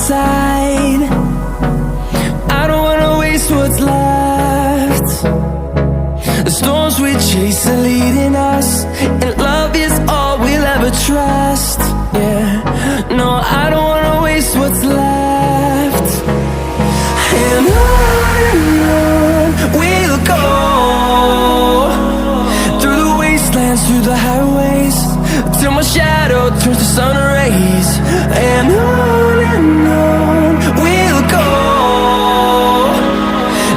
side. I don't wanna waste what's left. The storms we chase are leading us, and love is all we'll ever trust. Yeah, no, I don't wanna waste what's left. And on we'll go, through the wastelands, through the highways, till my shadow turns to sun rays. And on we'll go,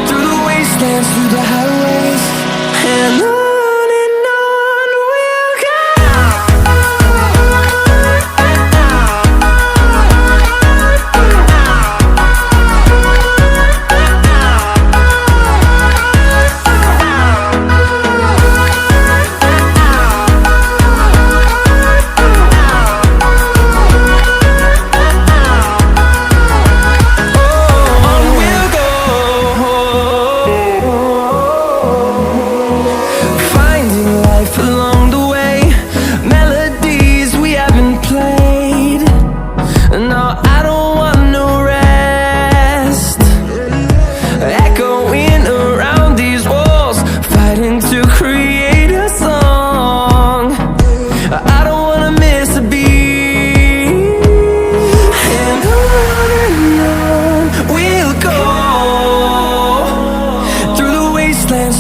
through the wastelands, through the highways, and on we'll go.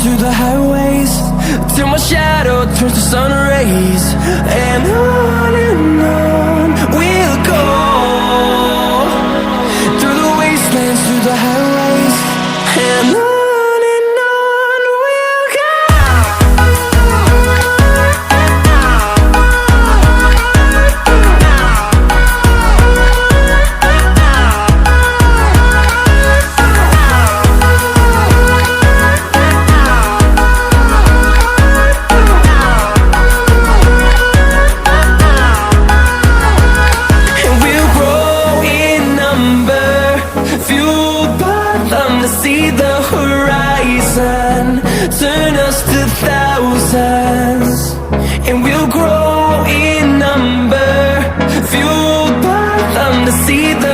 Through the highways, till my shadow turns to sun rays. And on we'll go, through the wastelands, through the highways, and on we'll go. To see the horizon turn us to thousands, and we'll grow in number, fueled by them to see the